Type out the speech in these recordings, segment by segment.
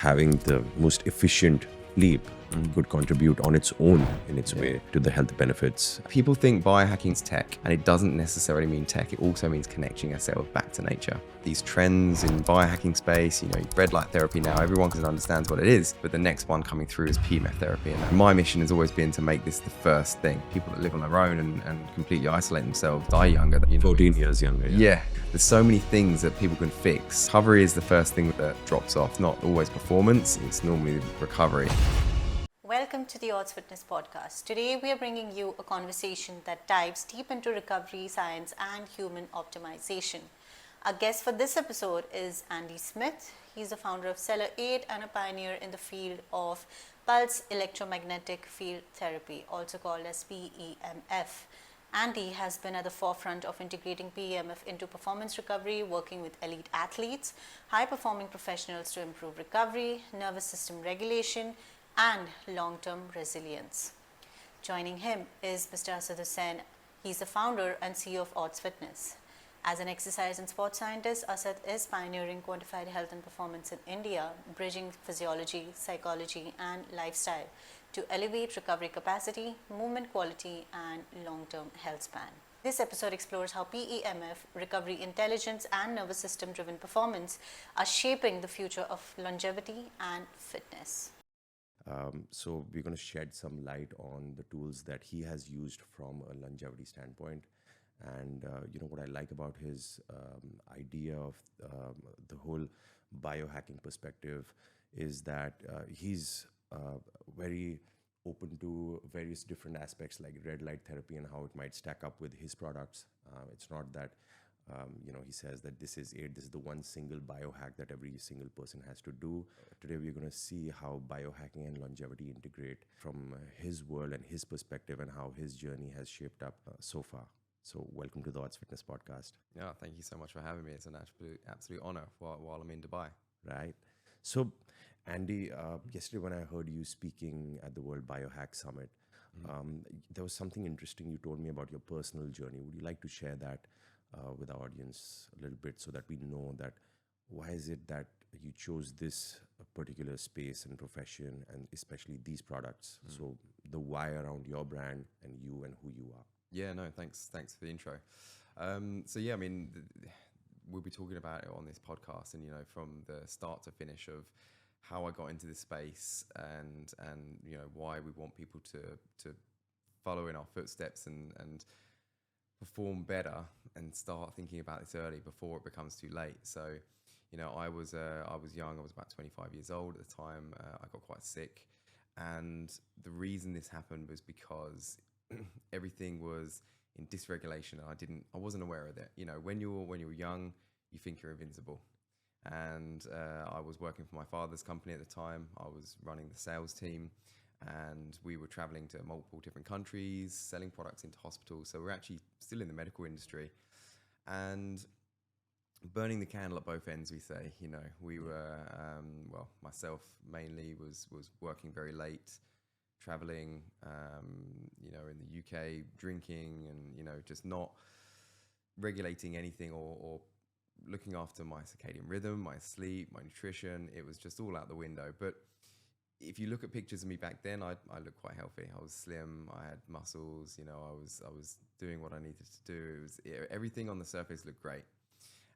Having the most efficient leap could contribute on its own in its way to the health benefits. People think biohacking is tech, and it doesn't necessarily mean tech. It also means connecting yourself back to nature. These trends in biohacking space, red light therapy now, everyone understands what it is, but the next one coming through is PMF therapy. And my mission has always been to make this the first thing. People that live on their own and completely isolate themselves die younger. 14 years younger. Yeah, there's so many things that people can fix. Recovery is the first thing that drops off, not always performance, it's normally recovery. Welcome to the Odds Fitness Podcast. Today we are bringing you a conversation that dives deep into recovery science and human optimization. Our guest for this episode is Andy Smith. He's the founder of Cellar 8 and a pioneer in the field of pulse electromagnetic field therapy, also called as PEMF. Andy has been at the forefront of integrating PEMF into performance recovery, working with elite athletes, high-performing professionals to improve recovery, nervous system regulation, and long-term resilience. Joining him is Mr. Asad Hussain. He's the founder and CEO of Odds Fitness. As an exercise and sports scientist, Asad is pioneering quantified health and performance in India, bridging physiology, psychology, and lifestyle to elevate recovery capacity, movement quality, and long-term health span. This episode explores how PEMF, recovery intelligence, and nervous system-driven performance are shaping the future of longevity and fitness. So we're going to shed some light on the tools that he has used from a longevity standpoint. And, what I like about his idea of the whole biohacking perspective is that he's very open to various different aspects like red light therapy and how it might stack up with his products. It's not that he says that this is the one single biohack that every single person has to do. Today, we're going to see how biohacking and longevity integrate from his world and his perspective and how his journey has shaped up so far. So welcome to the Odds Fitness Podcast. Yeah, thank you so much for having me. It's an absolute honor while I'm in Dubai. Right. So, Andy, yesterday when I heard you speaking at the World Biohack Summit, there was something interesting you told me about your personal journey. Would you like to share that with our audience a little bit so that we know that why is it that you chose this particular space and profession and especially these products? So the why around your brand and you and who you are. Yeah, no, thanks for the intro. We'll be talking about it on this podcast, and from the start to finish of how I got into this space, and why we want people to follow in our footsteps and perform better and start thinking about this early before it becomes too late. So, I was young. I was about 25 years old at the time. I got quite sick, and the reason this happened was because everything was in dysregulation. I wasn't aware of it. When you're young, you think you're invincible. And I was working for my father's company at the time. I was running the sales team, and we were traveling to multiple different countries, selling products into hospitals. So we're actually still in the medical industry, and burning the candle at both ends, we say. We were, myself mainly was working very late, traveling, in the UK, drinking, and, just not regulating anything or looking after my circadian rhythm, my sleep, my nutrition. It was just all out the window. But if you look at pictures of me back then, I looked quite healthy. I was slim, I had muscles, I was doing what I needed to do. Everything on the surface looked great.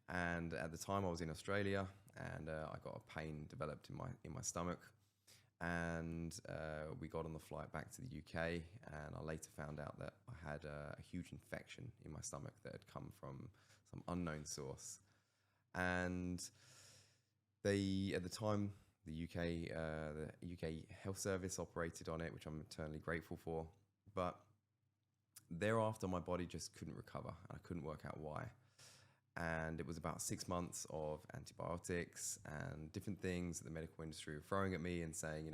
And at the time I was in Australia, and I got a pain developed in my stomach. And we got on the flight back to the UK, and I later found out that I had a huge infection in my stomach that had come from some unknown source. And at the time, the UK Health Service operated on it, which I'm eternally grateful for. But thereafter, my body just couldn't recover. I couldn't work out why. And it was about 6 months of antibiotics and different things that the medical industry were throwing at me and saying,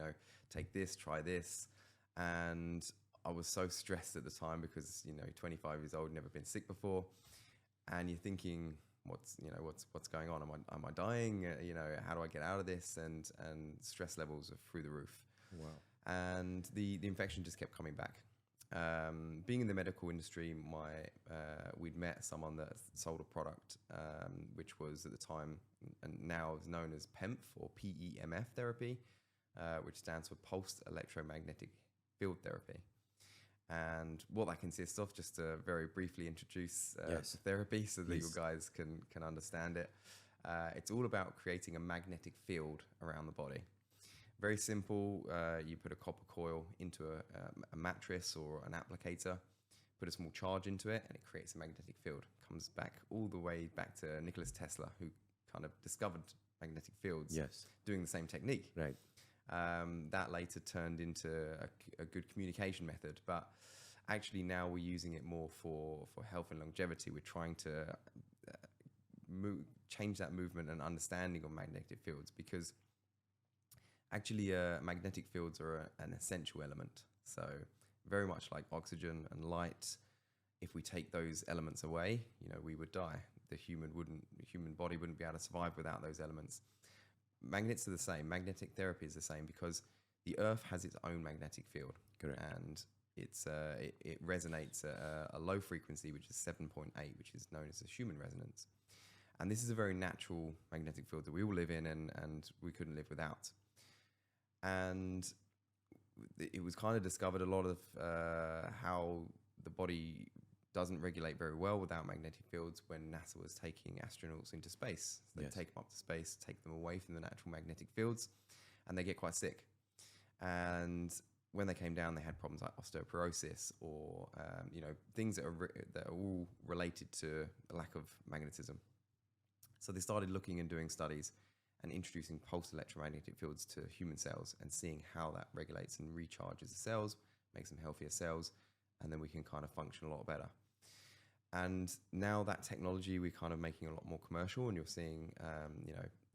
take this, try this. And I was so stressed at the time because, 25 years old, never been sick before. And you're thinking, what's going on? Am I dying? How do I get out of this? And stress levels are through the roof. Wow. And the infection just kept coming back. Being in the medical industry, we'd met someone that sold a product, which was at the time and now is known as PEMF or PEMF therapy, which stands for pulsed electromagnetic field therapy. And what that consists of, just to very briefly introduce Yes. the therapy so that Please. you guys can understand it. It's all about creating a magnetic field around the body. Very simple. You put a copper coil into a mattress or an applicator, put a small charge into it, and it creates a magnetic field. Comes back all the way back to Nicholas Tesla, who kind of discovered magnetic fields, Yes. doing the same technique. Right. That later turned into a good communication method, but actually now we're using it more for health and longevity. We're trying to change that movement and understanding of magnetic fields, because actually magnetic fields are an essential element. So very much like oxygen and light, if we take those elements away, we would die. The human body wouldn't be able to survive without those elements. Magnets are the same. Magnetic therapy is the same, because the Earth has its own magnetic field. Correct. And it resonates at a low frequency, which is 7.8, which is known as the Schumann resonance. And this is a very natural magnetic field that we all live in, and we couldn't live without. And it was kind of discovered a lot of how the body doesn't regulate very well without magnetic fields when NASA was taking astronauts into space. So they Yes. take them up to space, take them away from the natural magnetic fields, and they get quite sick. And when they came down, they had problems like osteoporosis or things that are all related to a lack of magnetism. So they started looking and doing studies and introducing pulsed electromagnetic fields to human cells and seeing how that regulates and recharges the cells, makes them healthier cells, and then we can kind of function a lot better. And now that technology we're kind of making a lot more commercial, and you're seeing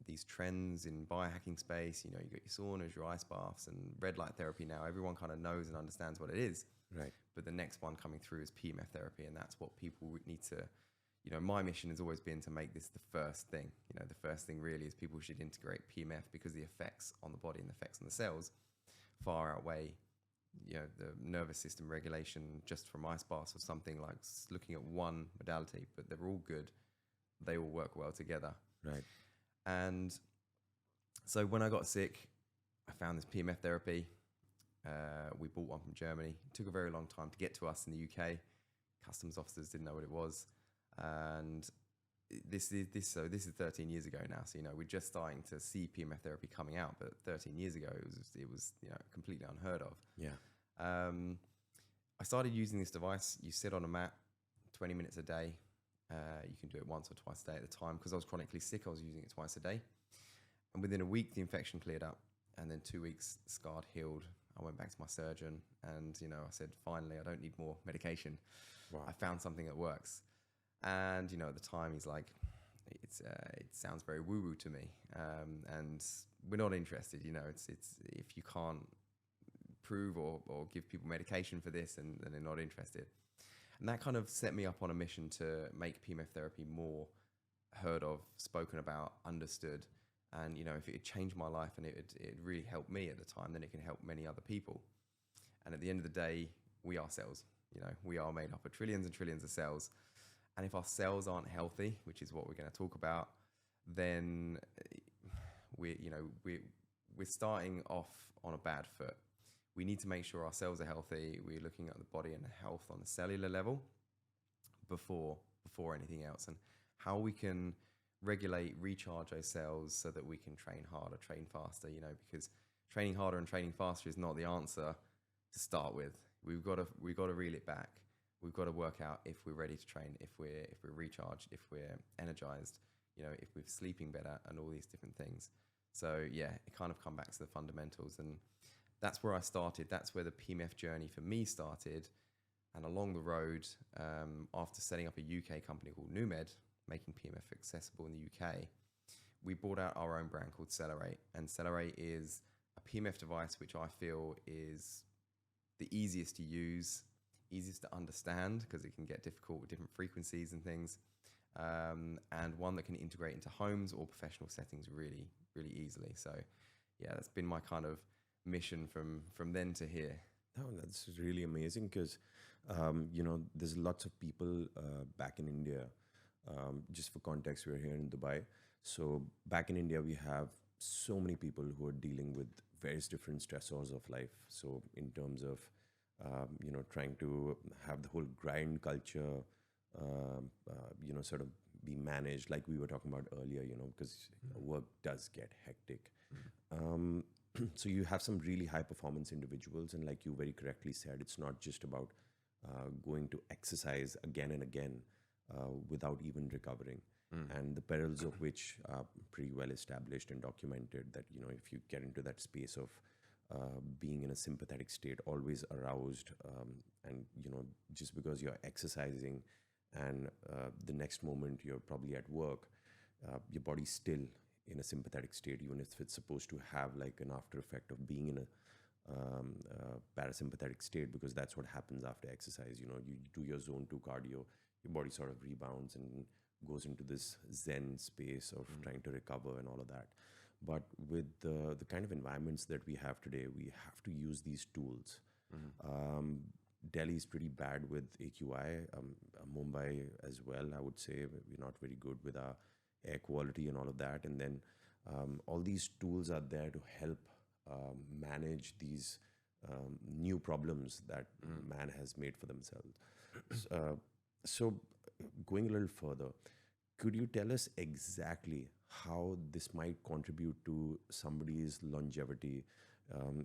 these trends in biohacking space. You got your saunas, your ice baths, and red light therapy now. Everyone kind of knows and understands what it is. Right. But the next one coming through is PEMF therapy, and that's what people need to, my mission has always been to make this the first thing. The first thing really is people should integrate PEMF, because the effects on the body and the effects on the cells far outweigh, the nervous system regulation just from ice baths or something, like looking at one modality, but they're all good. They all work well together. Right. And so when I got sick, I found this PEMF therapy. We bought one from Germany. It took a very long time to get to us in the UK. Customs officers didn't know what it was. And this is 13 years ago now. So, we're just starting to see PEMF therapy coming out, but 13 years ago, it was completely unheard of. Yeah. I started using this device. You sit on a mat 20 minutes a day. You can do it once or twice a day at the time. Because I was chronically sick, I was using it twice a day. And within a week, the infection cleared up. And then 2 weeks, the scar had healed. I went back to my surgeon and, I said, finally, I don't need more medication. Wow. I found something that works. And, at the time, he's like, it sounds very woo-woo to me. And we're not interested, it's if you can't prove or give people medication for this, and they're not interested. And that kind of set me up on a mission to make PEMF therapy more heard of, spoken about, understood. And, if it changed my life and it really helped me at the time, then it can help many other people. And at the end of the day, we are cells. We are made up of trillions and trillions of cells. And if our cells aren't healthy, which is what we're going to talk about, then we're starting off on a bad foot. We need to make sure our cells are healthy. We're looking at the body and the health on the cellular level before anything else, and how we can regulate, recharge those cells so that we can train harder, train faster. Because training harder and training faster is not the answer to start with. We've got to reel it back. We've got to work out if we're ready to train, if we're recharged, if we're energized, if we're sleeping better, and all these different things. So yeah, it kind of come back to the fundamentals, and that's where I started. That's where the PEMF journey for me started. And along the road, after setting up a UK company called NewMed, making PEMF accessible in the UK, we brought out our own brand called Celerate. And Celerate is a PEMF device which I feel is the easiest to use, easiest to understand, because it can get difficult with different frequencies and things, and one that can integrate into homes or professional settings really, really easily. So yeah, that's been my kind of mission from then to here. Oh, that's really amazing, because there's lots of people back in India. Just for context, we're here in Dubai, So back in India, we have so many people who are dealing with various different stressors of life. So in terms of trying to have the whole grind culture, sort of be managed, like we were talking about earlier, because work does get hectic. Um, so you have some really high performance individuals, and like you very correctly said, it's not just about going to exercise again and again without even recovering. And the perils of which are pretty well established and documented, that if you get into that space of being in a sympathetic state, always aroused, and just because you're exercising and the next moment you're probably at work, your body's still in a sympathetic state, even if it's supposed to have like an after effect of being in a parasympathetic state, because that's what happens after exercise. You do your zone 2 cardio, your body sort of rebounds and goes into this zen space of trying to recover and all of that. But with the kind of environments that we have today, we have to use these tools. Delhi is pretty bad with AQI. Mumbai as well, I would say. We're not very good with our air quality and all of that. And then all these tools are there to help manage these new problems that man has made for themselves. So going a little further, could you tell us exactly how this might contribute to somebody's longevity,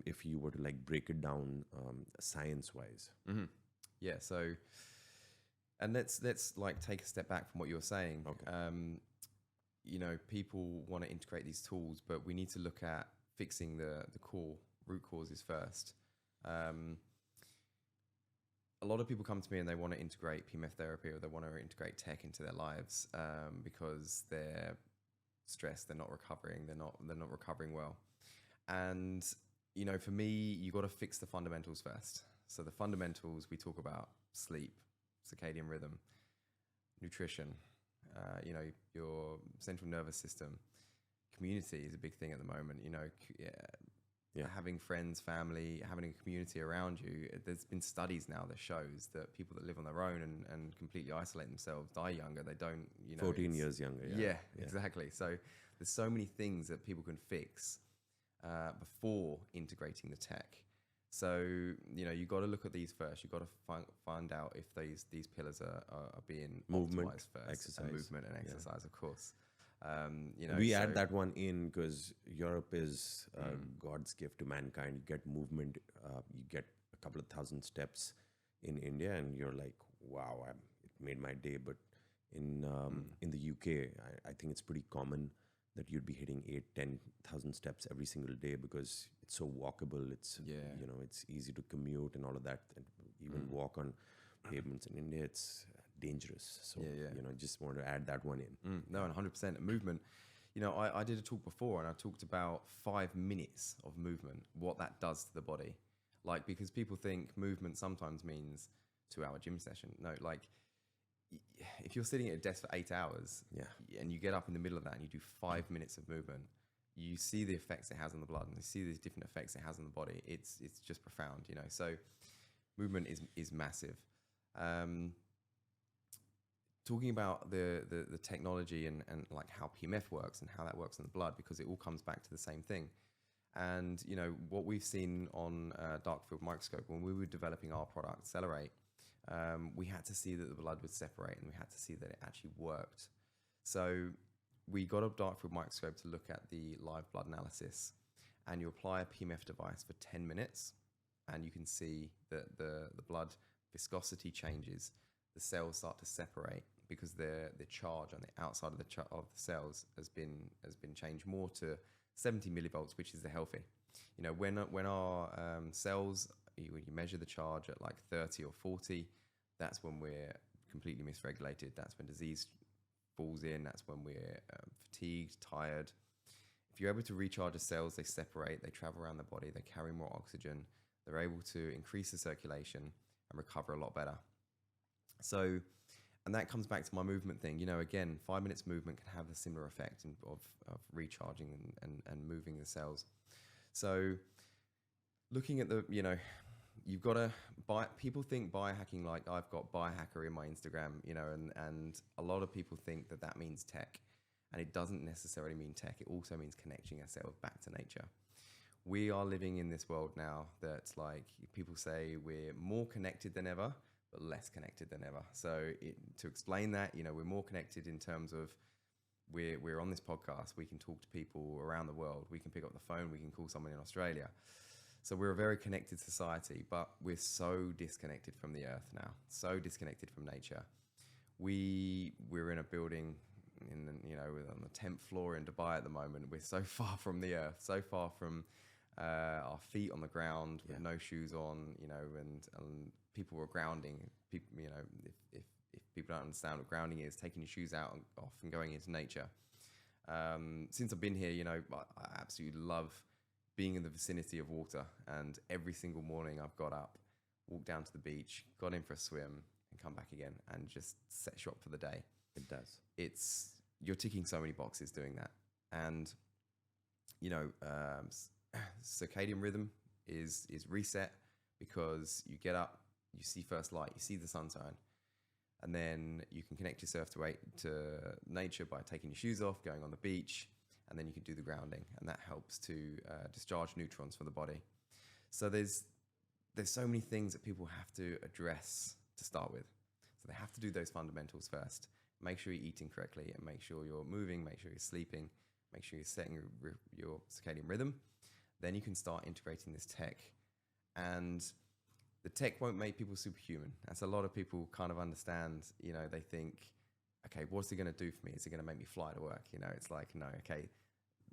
if you were to like break it down science-wise? Yeah. So, and let's like take a step back from what you were saying. Okay. People want to integrate these tools, but we need to look at fixing the core root causes first. A lot of people come to me and they want to integrate PMF therapy, or they want to integrate tech into their lives because they're stressed, they're not recovering, they're not recovering well. And for me, you got to fix the fundamentals first. So the fundamentals we talk about: sleep, circadian rhythm, nutrition, your central nervous system. Community is a big thing at the moment. Having friends, family, having a community around you. There's been studies now that shows that people that live on their own and completely isolate themselves die younger. They don't, 14 years younger. Yeah, exactly. So there's so many things that people can fix before integrating the tech. So you got to look at these first. You got to find out if these pillars are being optimized first. Exercise. And movement and exercise, of course. We add that one in because Europe is God's gift to mankind. You get movement, you get a couple of thousand steps in India, and you're like, wow, it made my day. But in the UK, I think it's pretty common that you'd be hitting 8,000-10,000 steps every single day, because it's so walkable. It's it's easy to commute and all of that, and even walk on pavements. In India, it's dangerous. So just want to add that one in. No, and 100% movement. I did a talk before, and I talked about 5 minutes of movement, what that does to the body. Like, because people think movement sometimes means 2-hour gym session. No, like if you're sitting at a desk for 8 hours and you get up in the middle of that and you do 5 minutes of movement, you see the effects it has on the blood, and you see these different effects it has on the body. It's just profound, So movement is massive. Talking about the technology and like how PMF works and how that works in the blood, because it all comes back to the same thing. And what we've seen on dark field microscope when we were developing our product Accelerate, we had to see that the blood would separate, and we had to see that it actually worked. So we got a dark field microscope to look at the live blood analysis, and you apply a PMF device for 10 minutes, and you can see that the blood viscosity changes. The cells start to separate because the charge on the outside of the cells has been changed more to 70 millivolts, which is the healthy. When our cells, when you measure the charge at like 30 or 40, that's when we're completely misregulated. That's when disease falls in. That's when we're fatigued, tired. If you're able to recharge the cells, they separate, they travel around the body, they carry more oxygen, they're able to increase the circulation and recover a lot better. So, and that comes back to my movement thing. Again, 5 minutes movement can have a similar effect of recharging and moving the cells. So looking at you've got to people think biohacking, like I've got biohacker in my Instagram, and a lot of people think that means tech. And it doesn't necessarily mean tech. It also means connecting ourselves back to nature. We are living in this world now that's like, people say we're more connected than ever, but less connected than ever. So to explain that, we're more connected in terms of we're on this podcast. We can talk to people around the world. We can pick up the phone. We can call someone in Australia. So we're a very connected society, but we're so disconnected from the earth now, so disconnected from nature. We're in a building we're on the 10th floor in Dubai at the moment. We're so far from the earth, so far from our feet on the ground with no shoes on, and people were grounding. People, if people don't understand what grounding is, taking your shoes out and off and going into nature. Since I've been here, I absolutely love being in the vicinity of water. And every single morning I've got up, walked down to the beach, got in for a swim, and come back again and just set shop for the day. It does. You're ticking so many boxes doing that. And, circadian rhythm is reset because you get up, you see first light, you see the sunshine, and then you can connect yourself to nature by taking your shoes off, going on the beach, and then you can do the grounding, and that helps to discharge neutrons for the body. So there's so many things that people have to address to start with. So they have to do those fundamentals first. Make sure you're eating correctly, and make sure you're moving, make sure you're sleeping, make sure you're setting your circadian rhythm. Then you can start integrating this tech. And the tech won't make people superhuman. As a lot of people kind of understand, they think, okay, what's it going to do for me? Is it going to make me fly to work? It's like, no, okay,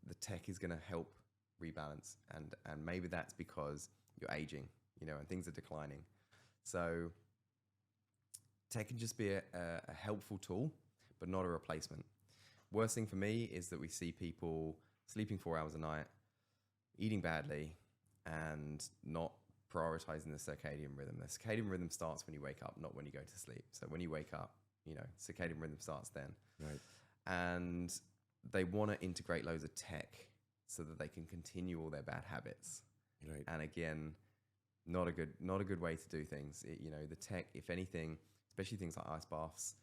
the tech is going to help rebalance. And maybe that's because you're aging, and things are declining. So tech can just be a helpful tool, but not a replacement. Worst thing for me is that we see people sleeping 4 hours a night, eating badly, and not prioritizing the circadian rhythm. The circadian rhythm starts when you wake up, not when you go to sleep. So when you wake up, circadian rhythm starts then. Right. And they want to integrate loads of tech so that they can continue all their bad habits. Right. And again, not a good way to do things. The tech, if anything, especially things like ice baths,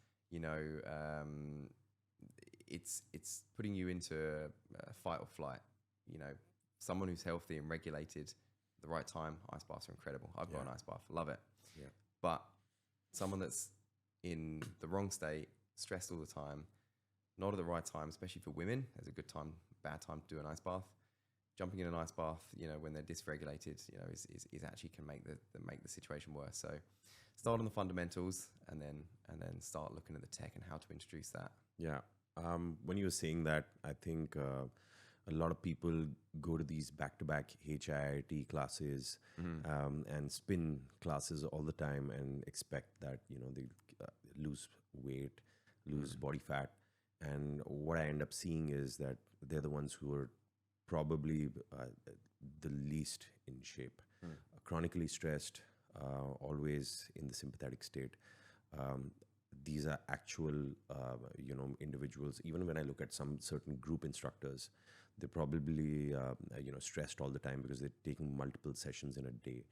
it's putting you into a fight or flight. Someone who's healthy and regulated at the right time, ice baths are incredible. I've got an ice bath, love it. Yeah. But someone that's in the wrong state, stressed all the time, not at the right time, especially for women, there's a good time, bad time to do an ice bath. Jumping in an ice bath, when they're dysregulated, is actually can make the situation worse. So start on the fundamentals and then start looking at the tech and how to introduce that. Yeah. When you were saying that, I think a lot of people go to these back-to-back HIIT classes and spin classes all the time and expect that, they lose weight, lose body fat. And what I end up seeing is that they're the ones who are probably the least in shape, chronically stressed, always in the sympathetic state. These are actual, individuals. Even when I look at some certain group instructors, they're probably, stressed all the time because they're taking multiple sessions in a day.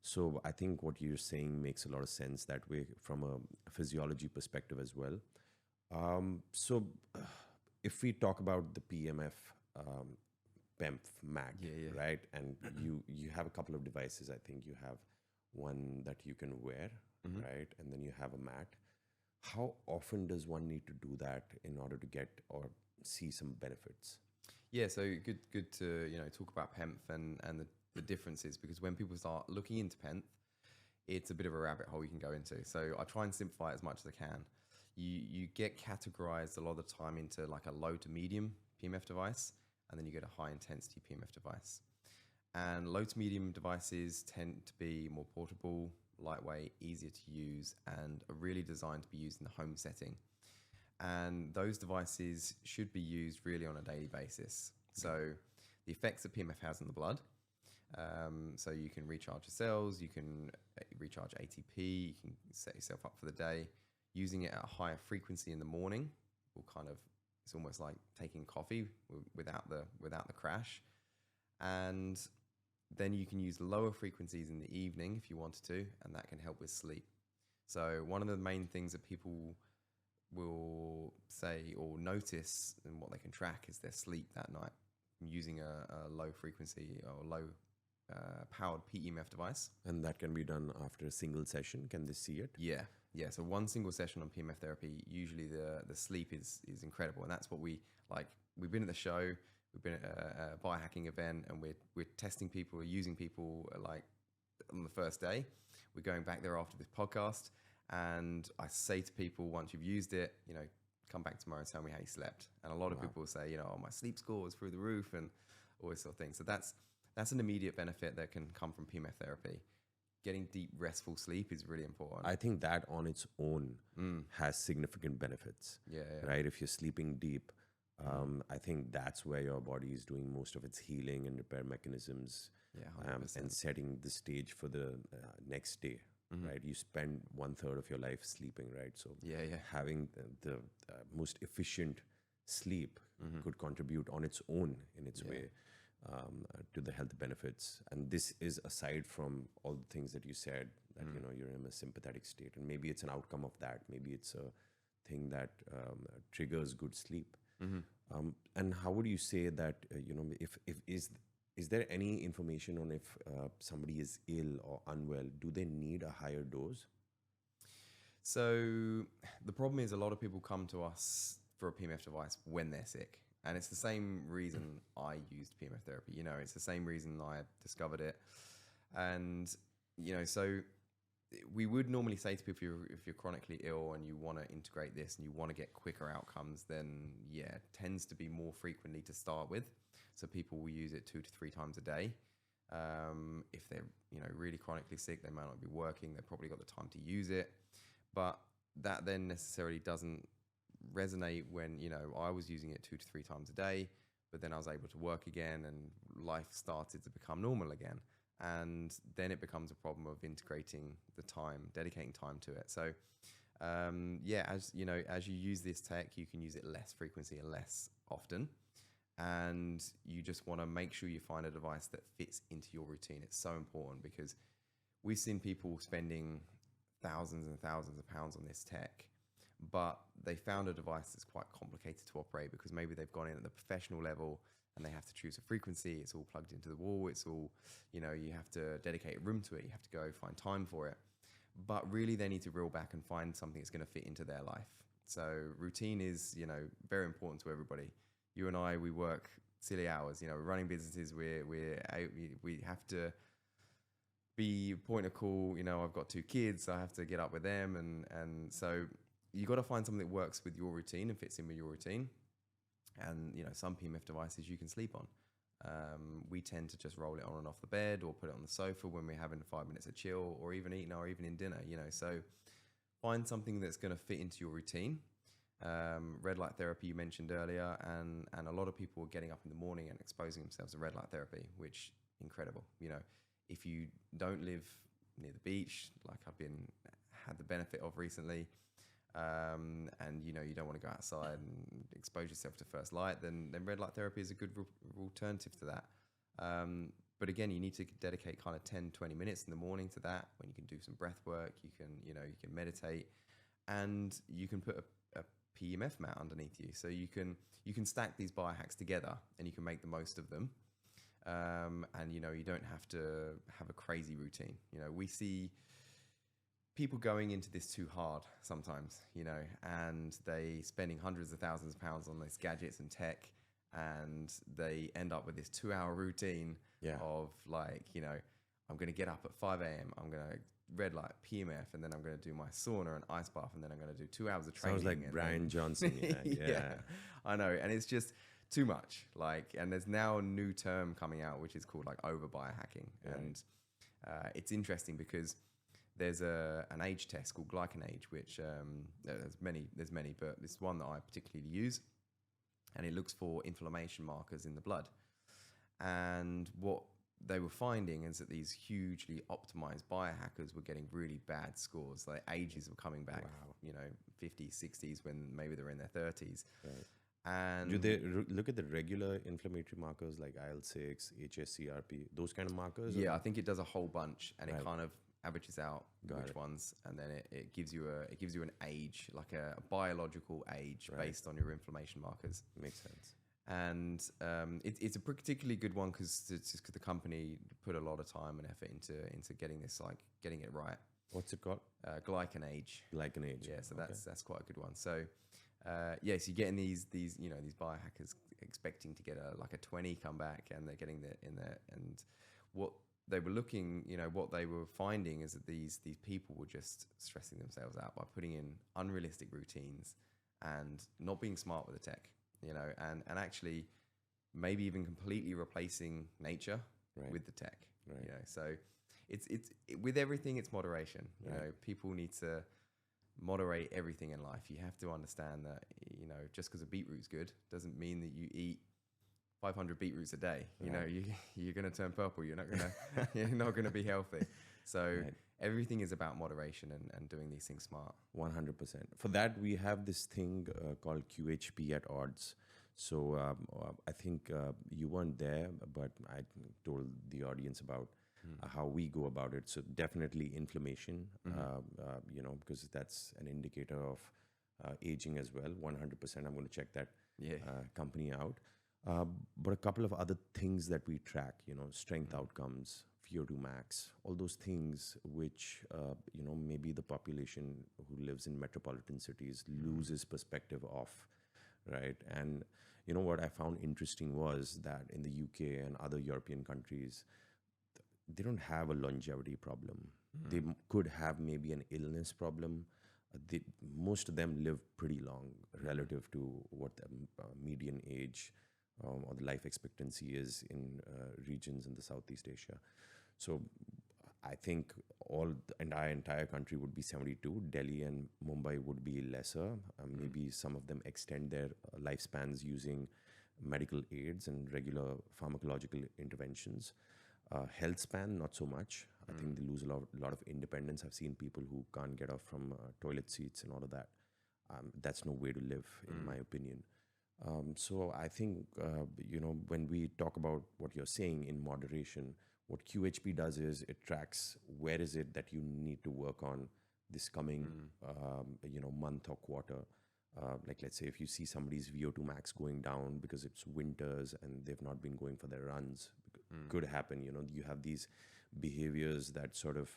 So I think what you're saying makes a lot of sense that way from a physiology perspective as well. So if we talk about the PEMF, PEMF mat, right? And you have a couple of devices. I think you have one that you can wear, right? And then you have a mat. How often does one need to do that in order to get or see some benefits? Yeah, so good to talk about PEMF and the differences, because when people start looking into PEMF, it's a bit of a rabbit hole you can go into. So I try and simplify it as much as I can. You get categorized a lot of the time into like a low to medium PEMF device, and then you get a high intensity PEMF device. And low to medium devices tend to be more portable, lightweight, easier to use, and are really designed to be used in the home setting. And those devices should be used really on a daily basis. So the effects that PEMF has in the blood, so you can recharge your cells, you can recharge ATP, you can set yourself up for the day. Using it at a higher frequency in the morning will it's almost like taking coffee without the crash. And then you can use lower frequencies in the evening if you wanted to, and that can help with sleep. So one of the main things that people will say or notice, and what they can track is their sleep that night using a low frequency or low powered PEMF device. And that can be done after a single session. Can they see it? Yeah, yeah. So one single session on PEMF therapy, usually the sleep is incredible, and that's what we like. We've been at the show, we've been at a biohacking event, and we're testing people, we're using people like on the first day. We're going back there after this podcast, and I say to people, once you've used it, you know, come back tomorrow and tell me how you slept. And a lot of people say, you know, oh, my sleep score was through the roof and all this sort of thing. So that's an immediate benefit that can come from PEMF therapy. Getting deep, restful sleep is really important. I think that on its own has significant benefits. Yeah. Right? If you're sleeping deep, I think that's where your body is doing most of its healing and repair mechanisms, Yeah, and setting the stage for the next day. Right? You spend 1/3 of your life sleeping, right? So Yeah. having the most efficient sleep could contribute on its own in its way to the health benefits. And this is aside from all the things that you said, that you know, you're in a sympathetic state, and maybe it's an outcome of that. Maybe it's a thing that triggers good sleep. And how would you say that you know, if is there any information on if somebody is ill or unwell, do they need a higher dose? So the problem is a lot of people come to us for a PEMF device when they're sick. And it's the same reason I used PEMF therapy. You know, it's the same reason I discovered it. And, you know, so we would normally say to people, if you're chronically ill and you want to integrate this and you want to get quicker outcomes, then yeah, it tends to be more frequently to start with. So people will use it 2 to 3 times a day. If they're, you know, really chronically sick, they might not be working. They've probably got the time to use it. But that then necessarily doesn't resonate when, you know, I was using it 2 to 3 times a day, but then I was able to work again and life started to become normal again. And then it becomes a problem of integrating the time, dedicating time to it. So yeah, as you know, as you use this tech, you can use it less frequency and less often. And you just want to make sure you find a device that fits into your routine. It's so important because we've seen people spending thousands and thousands of pounds on this tech, but they found a device that's quite complicated to operate because maybe they've gone in at the professional level and they have to choose a frequency. It's all plugged into the wall. It's all, you know, you have to dedicate a room to it. You have to go find time for it. But really they need to reel back and find something that's going to fit into their life. So routine is, you know, very important to everybody. You and I, we work silly hours, you know, we're running businesses. We have to be point of call. You know, I've got 2 kids, so I have to get up with them. And so you got to find something that works with your routine and fits in with your routine. And, you know, some PEMF devices you can sleep on. We tend to just roll it on and off the bed or put it on the sofa when we're having 5 minutes of chill or even eating our evening dinner, you know. So find something that's going to fit into your routine. Red light therapy you mentioned earlier, and a lot of people are getting up in the morning and exposing themselves to red light therapy, which incredible. You know, if you don't live near the beach, like I've had the benefit of recently, and you know you don't want to go outside and expose yourself to first light, then red light therapy is a good alternative to that. But again, you need to dedicate kind of 10-20 minutes in the morning to that, when you can do some breath work, you can meditate, and you can put a PEMF mat underneath you, so you can stack these biohacks together and you can make the most of them. And you know, you don't have to have a crazy routine. You know, we see people going into this too hard sometimes, you know, and they spending hundreds of thousands of pounds on these gadgets and tech, and they end up with this 2-hour routine of like, you know, I'm going to get up at 5 a.m. I'm going to red light PEMF, and then I'm going to do my sauna and ice bath, and then I'm going to do 2 hours of training. Sounds like Brian Johnson. Yeah, I know. And it's just too much. Like, and there's now a new term coming out, which is called like over biohacking. Right. And it's interesting because there's an age test called glycan age, which there's many, but it's one that I particularly use, and it looks for inflammation markers in the blood. And what they were finding is that these hugely optimized biohackers were getting really bad scores. Like ages were coming back, you know, 50s, 60s, when maybe they're in their 30s. Right. And do they look at the regular inflammatory markers like IL-6, HSCRP, those kind of markers? Yeah, I think it does a whole bunch, and it kind of averages out Got which it. ones, and then it gives you an age, like a biological age Right. based on your inflammation markers. Makes sense. And it's a particularly good one because the company put a lot of time and effort into getting this, like getting it right. What's it called? Glycan age. Glycan age. Yeah, so Okay. that's quite a good one. So yes, you're getting these these biohackers expecting to get a 20 comeback, and they're getting that in there. And what they were looking, what they were finding is that these people were just stressing themselves out by putting in unrealistic routines and not being smart with the tech, and actually maybe even completely replacing nature Right. with the tech. Right. So it's with everything, it's moderation. Right. People need to moderate everything in life. You have to understand that, just because a beetroot's good doesn't mean that you eat 500 beetroots a day. You're going to turn purple. You're not going to be healthy. So Right. everything is about moderation and doing these things smart. 100%. For that, we have this thing called QHP at odds. So I think you weren't there, but I told the audience about how we go about it. So definitely inflammation, because that's an indicator of aging as well. 100%. I'm going to check that Yeah. company out. But a couple of other things that we track, strength outcomes, VO2 max, all those things which, maybe the population who lives in metropolitan cities loses perspective of, right? And what I found interesting was that in the UK and other European countries, they don't have a longevity problem. They could have maybe an illness problem. Most of them live pretty long relative to what the median age or the life expectancy is in regions in the Southeast Asia. So I think our entire country would be 72. Delhi and Mumbai would be lesser. Maybe some of them extend their lifespans using medical aids and regular pharmacological interventions. Health span, not so much. I think they lose a lot of independence. I've seen people who can't get off from toilet seats and all of that. That's no way to live, in my opinion. So I think, when we talk about what you're saying in moderation, what QHP does is it tracks where is it that you need to work on this coming, month or quarter. Like, let's say if you see somebody's VO2 max going down because it's winters and they've not been going for their runs, could happen. You have these behaviors that sort of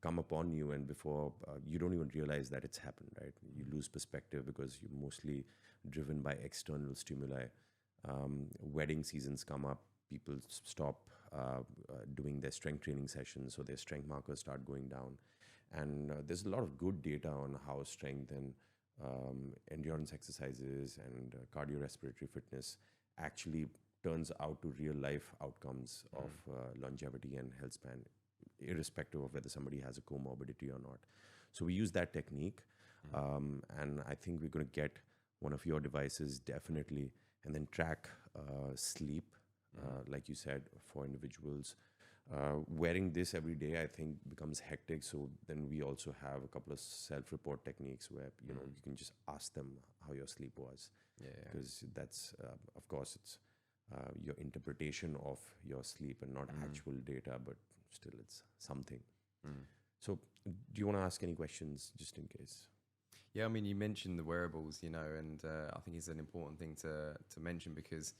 come upon you, and before you don't even realize that it's happened, right? You lose perspective because you're mostly driven by external stimuli. Wedding seasons come up, people stop doing their strength training sessions, so their strength markers start going down. And there's a lot of good data on how strength and endurance exercises and cardiorespiratory fitness actually turns out to real life outcomes of longevity and health span, irrespective of whether somebody has a comorbidity or not. So we use that technique, and I think we're going to get one of your devices definitely, and then track sleep, like you said, for individuals. Wearing this every day, I think, becomes hectic. So then we also have a couple of self-report techniques where you can just ask them how your sleep was, because that's of course it's your interpretation of your sleep and not actual data, but still it's something. So do you want to ask any questions just in case? Yeah, I mean, you mentioned the wearables, and I think it's an important thing to mention because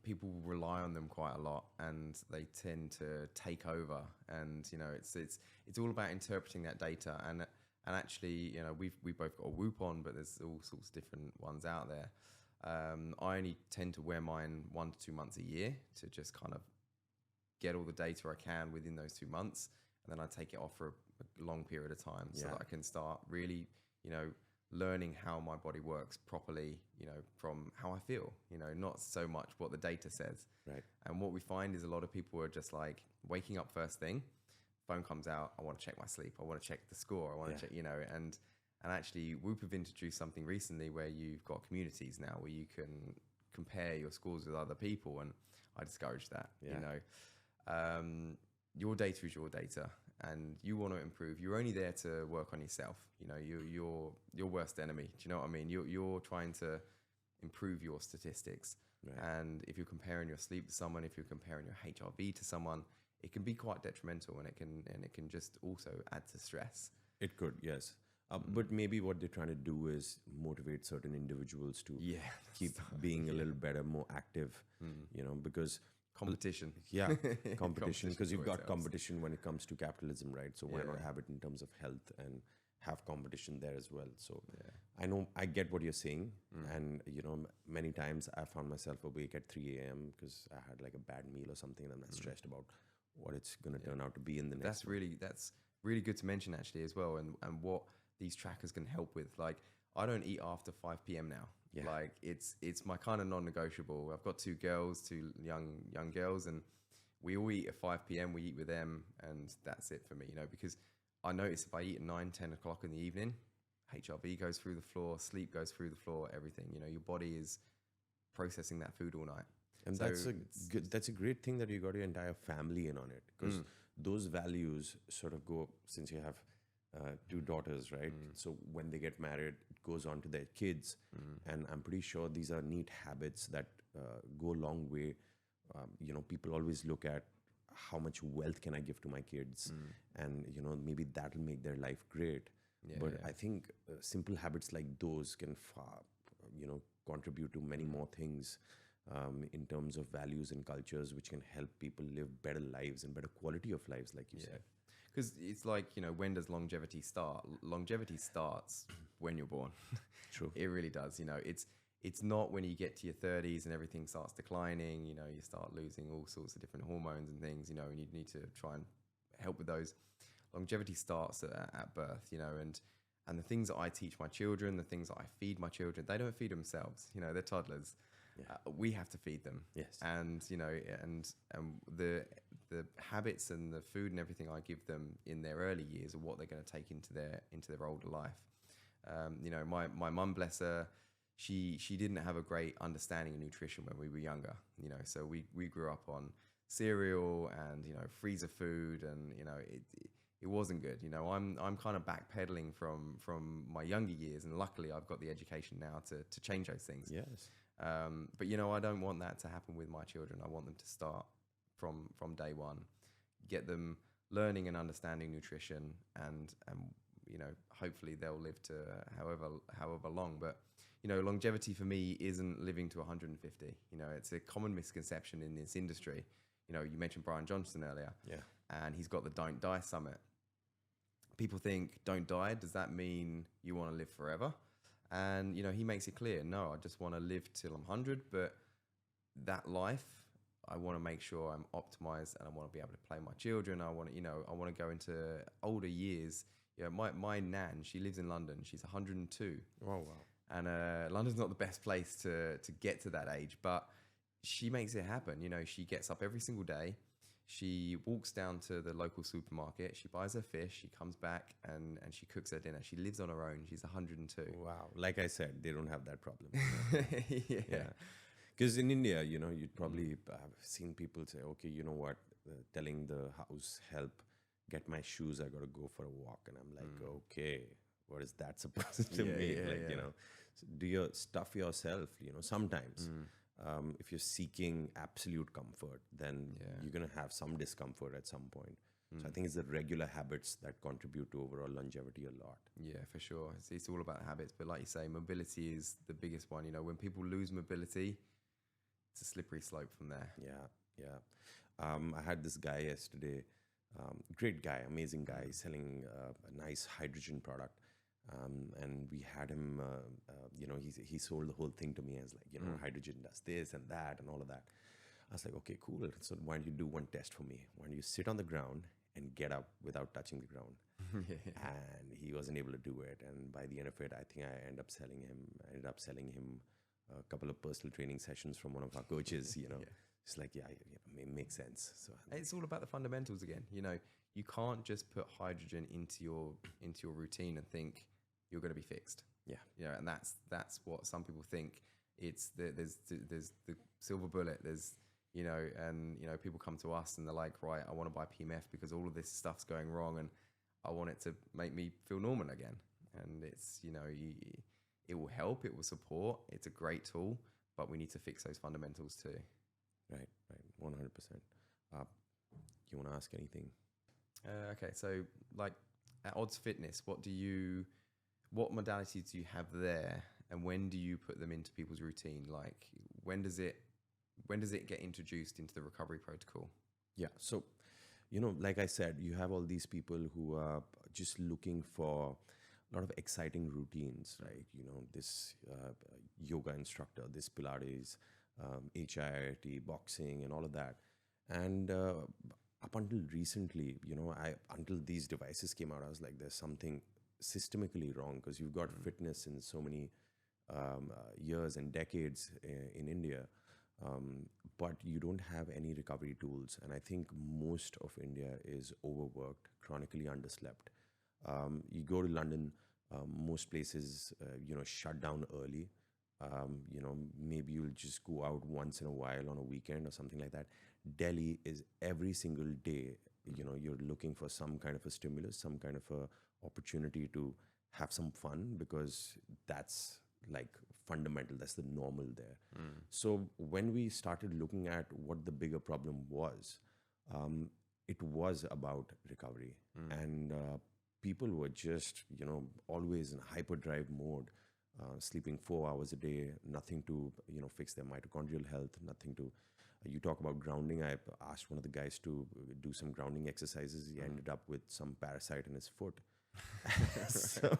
people rely on them quite a lot, and they tend to take over. And it's all about interpreting that data. And actually, we've both got a Whoop on, but there's all sorts of different ones out there. I only tend to wear mine 1 to 2 months a year to just kind of get all the data I can within those 2 months, and then I take it off for a long period of time so that I can start really, learning how my body works properly, from how I feel, not so much what the data says. Right. And what we find is a lot of people are just like waking up first thing, phone comes out, I want to check my sleep, I want to check the score, I want to check, and actually Whoop have introduced something recently where you've got communities now where you can compare your scores with other people, and I discourage that. Your data is your data, and you want to improve. You're only there to work on yourself. You're your worst enemy. Do you know what I mean? You're trying to improve your statistics. Right. And if you're comparing your sleep to someone, if you're comparing your HRV to someone, it can be quite detrimental, and it can just also add to stress. It could, yes. But maybe what they're trying to do is motivate certain individuals to Yeah, keep being a little better, more active, because competition. yeah, competition, because you've always got helps. competition when it comes to capitalism, right? So why not Yeah. have it in terms of health and have competition there as well? So I know, I get what you're saying. And, many times I found myself awake at 3 a.m. because I had like a bad meal or something, and I'm not stressed about what it's going to turn out to be in the next That's really good to mention actually as well, and what these trackers can help with. Like, I don't eat after 5 p.m. now. Yeah. Like, it's my kind of non-negotiable. I've got two girls, two young girls, and we all eat at 5 p.m. We eat with them, and that's it for me, because I notice if I eat at 9-10 o'clock in the evening, HRV goes through the floor, sleep goes through the floor, everything. Your body is processing that food all night. And So that's a great thing that you got your entire family in on it, because those values sort of go, since you have two daughters, right? So when they get married, it goes on to their kids, and I'm pretty sure these are neat habits that go a long way. People always look at how much wealth can I give to my kids, and maybe that'll make their life great. But I think simple habits like those can far, contribute to many more things in terms of values and cultures, which can help people live better lives and better quality of lives, like you said. Because it's like, when does longevity start? Longevity starts when you're born. True. It really does. It's not when you get to your 30s and everything starts declining. You start losing all sorts of different hormones and things. And you need to try and help with those. Longevity starts at birth. And the things that I teach my children, the things that I feed my children, they don't feed themselves. They're toddlers. We have to feed them. Yes. And and the habits and the food and everything I give them in their early years are what they're going to take into their older life. My mum, bless her, she didn't have a great understanding of nutrition when we were younger. So we grew up on cereal and freezer food, and it wasn't good. I'm kind of backpedaling from my younger years, and luckily I've got the education now to change those things. Yes. But I don't want that to happen with my children. I want them to start from day one, get them learning and understanding nutrition, and hopefully they'll live to however long. But longevity for me isn't living to 150. It's a common misconception in this industry. You mentioned Brian Johnson earlier, and he's got the Don't Die Summit. People think, don't die, does that mean you want to live forever? And he makes it clear, no, I just want to live till I'm 100, but that life, I want to make sure I'm optimized, and I want to be able to play my children. I want to go into older years. My nan, she lives in London. She's 102. Oh wow. And London's not the best place to get to that age, but she makes it happen. She gets up every single day. She walks down to the local supermarket. She buys her fish. She comes back and she cooks her dinner. She lives on her own. She's 102. Wow. Like I said, they don't have that problem. Yeah. Because in India, you'd probably have seen people say, okay, you know what, telling the house help, get my shoes, I got to go for a walk. And I'm like, okay, what is that supposed to mean? So do your stuff yourself, sometimes. If you're seeking absolute comfort, then you're going to have some discomfort at some point. So I think it's the regular habits that contribute to overall longevity a lot. Yeah, for sure. It's all about habits. But like you say, mobility is the biggest one. When people lose mobility, it's a slippery slope from there. Yeah. I had this guy yesterday, great guy, amazing guy, selling a nice hydrogen product. And we had him, he sold the whole thing to me as like, hydrogen does this and that and all of that. I was like, okay, cool. So why don't you do one test for me? Why don't you sit on the ground and get up without touching the ground? And he wasn't able to do it. And by the end of it, I think I ended up selling him a couple of personal training sessions from one of our coaches, It's like, it makes sense. So it's all about the fundamentals again. You can't just put hydrogen into your routine and think you're going to be fixed. And that's what some people think. It's there's the silver bullet. There's people come to us and they're like, right, I want to buy PMF because all of this stuff's going wrong and I want it to make me feel normal again. And it's it will help, it will support. It's a great tool, but we need to fix those fundamentals too. Right, 100%. you want to ask anything? Okay, so like at Odds Fitness, what modalities do you have there, and when do you put them into people's routine? Like when does it get introduced into the recovery protocol? Yeah. So, like I said, you have all these people who are just looking for a lot of exciting routines, right? This yoga instructor, this Pilates, HIIT, boxing, and all of that. And up until recently, until these devices came out, I was like, there's something systemically wrong, because you've got fitness in so many years and decades in India, but you don't have any recovery tools. And I think most of India is overworked, chronically underslept. You go to London, most places, shut down early. Maybe you'll just go out once in a while on a weekend or something like that. Delhi is every single day, you're looking for some kind of a stimulus, some kind of a opportunity to have some fun, because that's like fundamental, that's the normal there. So when we started looking at what the bigger problem was, it was about recovery. And people were just, always in hyperdrive mode, sleeping 4 hours a day, nothing to, fix their mitochondrial health, nothing to. You talk about grounding. I asked one of the guys to do some grounding exercises. He ended up with some parasite in his foot. so,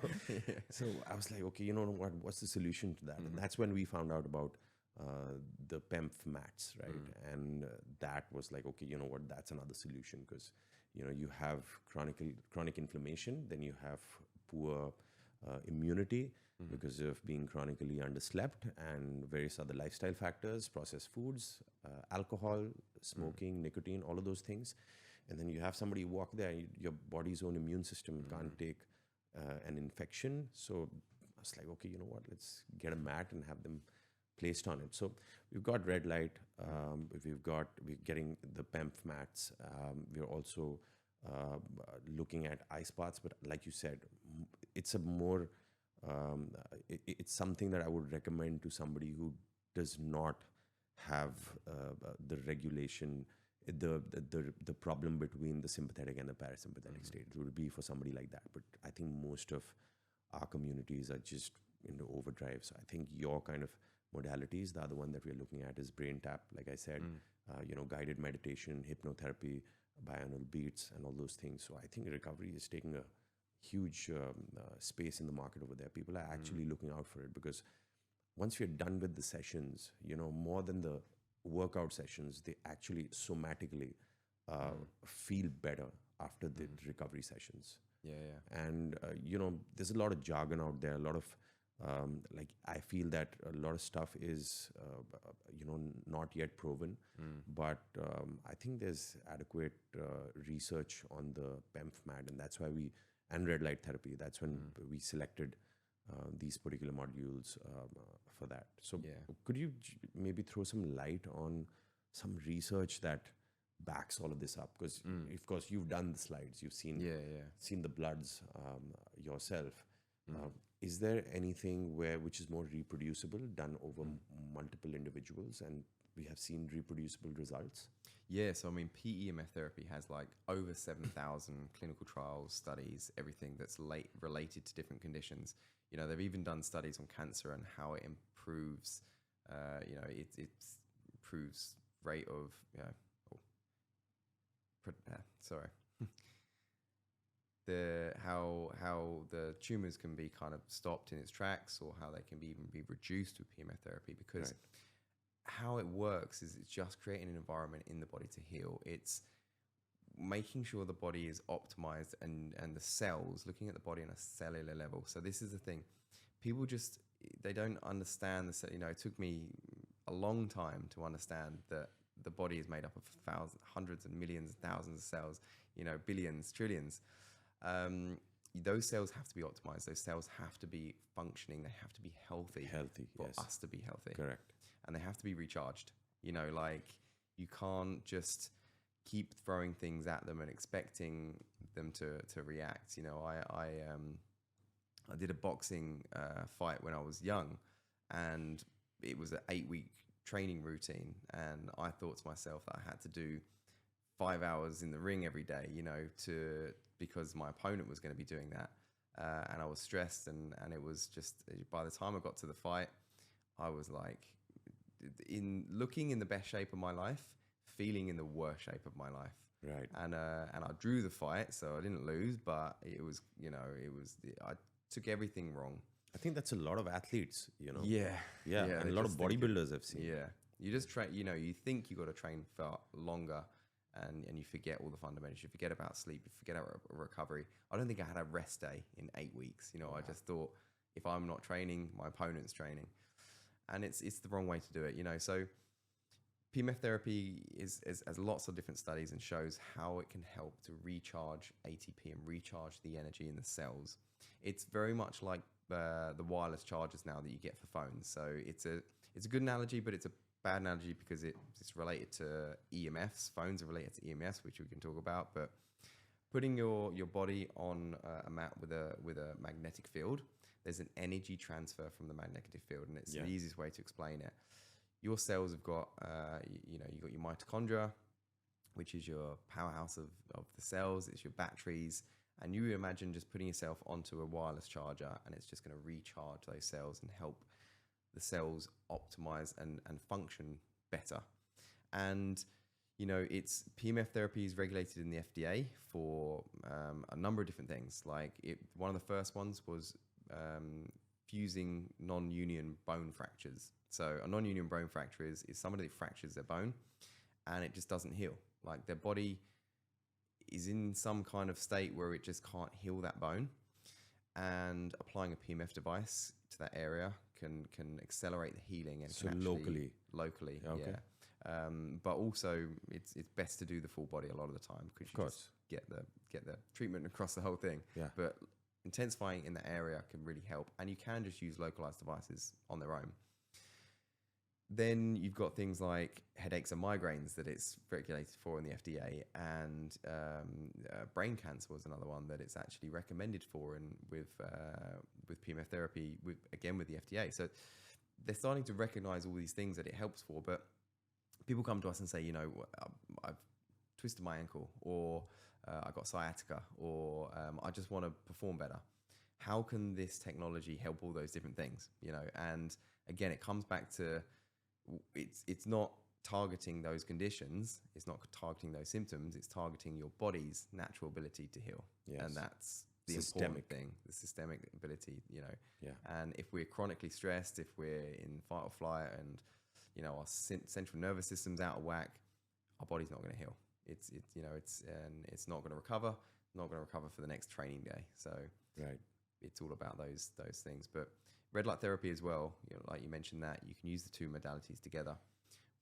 so I was like, okay, you know what? What's the solution to that? And that's when we found out about the PEMF mats, right? And that was like, okay, you know what? That's another solution, because you have chronic inflammation, then you have poor immunity because of being chronically underslept, and various other lifestyle factors, processed foods, alcohol, smoking, nicotine, all of those things. And then you have somebody walk there, your body's own immune system can't take an infection. So I was like, okay, you know what, let's get a mat and have them placed on it. So we've got red light, we're getting the PEMF mats. We're also looking at ice baths, but like you said, it's a more, it's something that I would recommend to somebody who does not have the regulation, the problem between the sympathetic and the parasympathetic state. It would be for somebody like that. But I think most of our communities are just into overdrive. So I think your kind of modalities, the other one that we're looking at is brain tap, like I said, guided meditation, hypnotherapy, binaural beats, and all those things. So I think recovery is taking a huge space in the market over there. People are actually looking out for it, because once you're done with the sessions, more than the workout sessions, they actually somatically feel better after the recovery sessions. And there's a lot of jargon out there, a lot of like, I feel that a lot of stuff is not yet proven, but I think there's adequate research on the PEMF mat, and that's why and red light therapy, that's when we selected these particular modules for that. So could you maybe throw some light on some research that backs all of this up? Because of course you've done the slides, you've seen the bloods yourself. Is there anything which is more reproducible, done over multiple individuals, and we have seen reproducible results? Yeah, so I mean, PEMF therapy has like over 7,000 clinical trials, studies, everything that's related to different conditions. They've even done studies on cancer and how it improves, it improves rate of, sorry. How the tumors can be kind of stopped in its tracks, or how they can even be reduced with PEMF therapy, because how it works is it's just creating an environment in the body to heal. It's making sure the body is optimized, and the cells, looking at the body on a cellular level. So this is the thing, people they don't understand this. It took me a long time to understand that the body is made up of hundreds and millions, thousands of cells, billions, trillions. Those cells have to be optimized. Those cells have to be functioning. They have to be healthy for us to be healthy. Correct. And they have to be recharged. Like, you can't just keep throwing things at them and expecting them to react. I did a boxing fight when I was young, and it was an 8-week training routine, and I thought to myself that I had to do 5 hours in the ring every day, you know, because my opponent was going to be doing that. And I was stressed, and it was just, by the time I got to the fight, I was like, looking in the best shape of my life, feeling in the worst shape of my life. Right. And I drew the fight, so I didn't lose, but I took everything wrong. I think that's a lot of athletes, you know. Yeah, And a lot of bodybuilders I've seen. Yeah, you just train. You know, you think you got to train for longer, and you forget all the fundamentals. You forget about sleep. You forget about recovery. I don't think I had a rest day in 8 weeks. You know, wow. I just thought, if I'm not training, my opponent's training, and it's the wrong way to do it. You know, so PMF therapy has lots of different studies and shows how it can help to recharge ATP and recharge the energy in the cells. It's very much like the wireless chargers now that you get for phones. So it's a good analogy, but it's a bad analogy because it's related to EMFs. Phones are related to EMFs, which we can talk about. But putting your body on a mat with a magnetic field, there's an energy transfer from the magnetic field, and it's the easiest way to explain it. Your cells have got, you've got your mitochondria, which is your powerhouse of the cells. It's your batteries. And you imagine just putting yourself onto a wireless charger, and it's just going to recharge those cells and help the cells optimize and function better. And, you know, it's PMF therapy is regulated in the FDA for a number of different things. Like one of the first ones was fusing non-union bone fractures. So a non-union bone fracture is somebody that fractures their bone and it just doesn't heal. Like their body is in some kind of state where it just can't heal that bone, and applying a PMF device to that area can accelerate the healing. And so can locally, okay. Yeah. But also it's best to do the full body a lot of the time, because you just get the treatment across the whole thing. Yeah. But intensifying in that area can really help, and you can just use localized devices on their own. Then you've got things like headaches and migraines that it's regulated for in the FDA, and brain cancer was another one that it's actually recommended for, and with PMF therapy, with the FDA. So they're starting to recognize all these things that it helps for. But people come to us and say, you know, I've twisted my ankle, or I got sciatica, or I just want to perform better. How can this technology help all those different things? You know, and again, it comes back to it's not targeting those conditions, it's not targeting those symptoms, it's targeting your body's natural ability to heal. Yes. And that's the important thing, the systemic ability, you know. Yeah. And if we're chronically stressed, if we're in fight or flight, and you know our central nervous system's out of whack, our body's not going to heal. It's not going to recover, not going to recover for the next training day. So right, it's all about those things. But red light therapy as well, you know, like you mentioned, that you can use the two modalities together.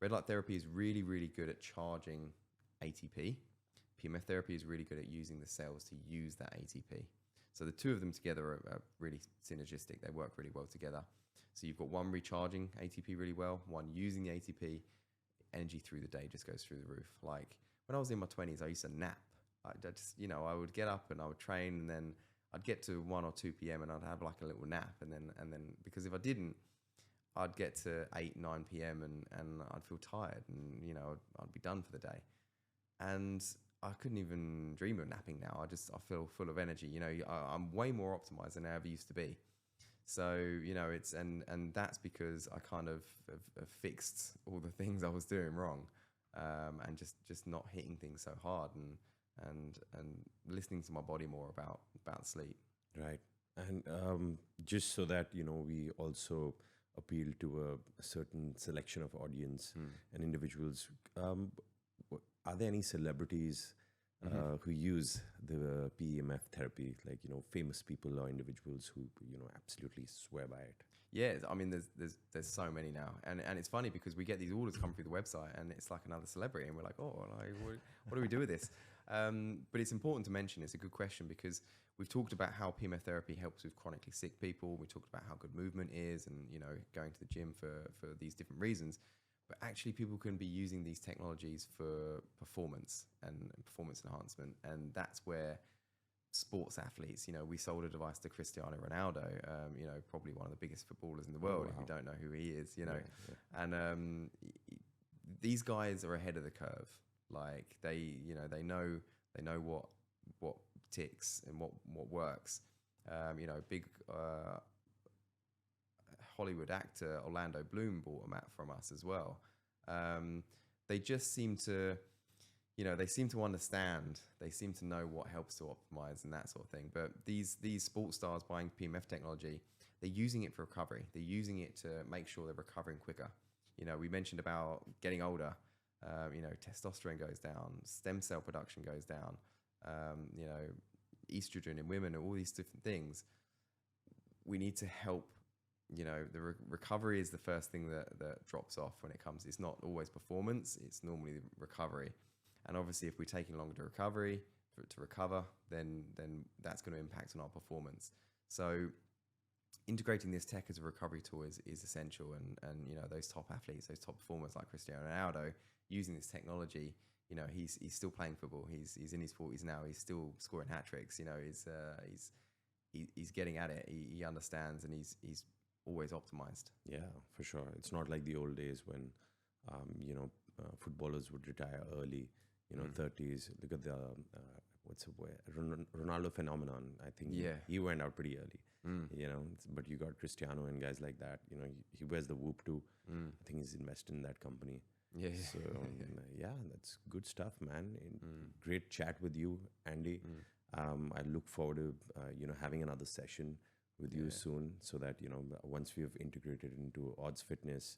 Red light therapy is really, really good at charging ATP. PMF therapy is really good at using the cells to use that ATP. So the two of them together are really synergistic. They work really well together. So you've got one recharging ATP really well, one using the ATP. Energy through the day just goes through the roof. Like when I was in my 20s, I used to nap. I would get up and I would train, and then I'd get to 1 or 2 p.m. and I'd have like a little nap, and then because if I didn't, I'd get to 8, 9 p.m. and I'd feel tired, and you know I'd be done for the day, and I couldn't even dream of napping now. I feel full of energy. You know, I'm way more optimized than I ever used to be. So you know it's and that's because I kind of have fixed all the things I was doing wrong, and just not hitting things so hard, and listening to my body more about sleep. Right. And just so that, you know, we also appeal to a certain selection of audience and individuals, are there any celebrities who use the PEMF therapy, like, you know, famous people or individuals who, you know, absolutely swear by it? Yeah, I mean, there's so many now, and it's funny because we get these orders come through the website, and it's like another celebrity, and we're like, oh, like, what do we do with this? But it's important to mention. It's a good question, because we've talked about how PMF therapy helps with chronically sick people. We talked about how good movement is, and you know, going to the gym for these different reasons. But actually, people can be using these technologies for performance and performance enhancement, and that's where sports athletes, you know, we sold a device to Cristiano Ronaldo, you know, probably one of the biggest footballers in the world. If you don't know who he is, you know, and these guys are ahead of the curve. Like they know what ticks and what works. Big Hollywood actor Orlando Bloom bought a mat from us as well. They just seem to, they seem to understand. They seem to know what helps to optimize and that sort of thing. But these sports stars buying PMF technology, they're using it for recovery. They're using it to make sure they're recovering quicker. We mentioned about getting older. Testosterone goes down, stem cell production goes down. Estrogen in women, all these different things. We need to help. The recovery is the first thing that drops off when it comes. It's not always performance, it's normally recovery. And obviously, if we're taking longer to recover, then that's going to impact on our performance. So integrating this tech as a recovery tool is essential. And those top athletes, those top performers like Cristiano Ronaldo, using this technology, he's still playing football. He's in his 40s now. He's still scoring hat tricks. He's getting at it. He understands, and he's always optimized. Yeah, for sure. It's not like the old days when, footballers would retire early, 30s. Look at the, Ronaldo phenomenon. I think he went out pretty early, but you got Cristiano and guys like that. He wears the Whoop too. I think he's invested in that company. Yeah. So, that's good stuff, man. Great chat with you, Andy. I look forward to, having another session with you soon, so that once we have integrated into Odds Fitness,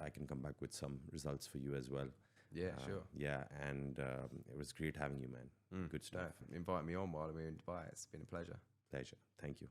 I can come back with some results for you as well. Yeah, sure. Yeah, and it was great having you, man. Good stuff. Invite me on while we're in Dubai. It's been a pleasure. Pleasure. Thank you.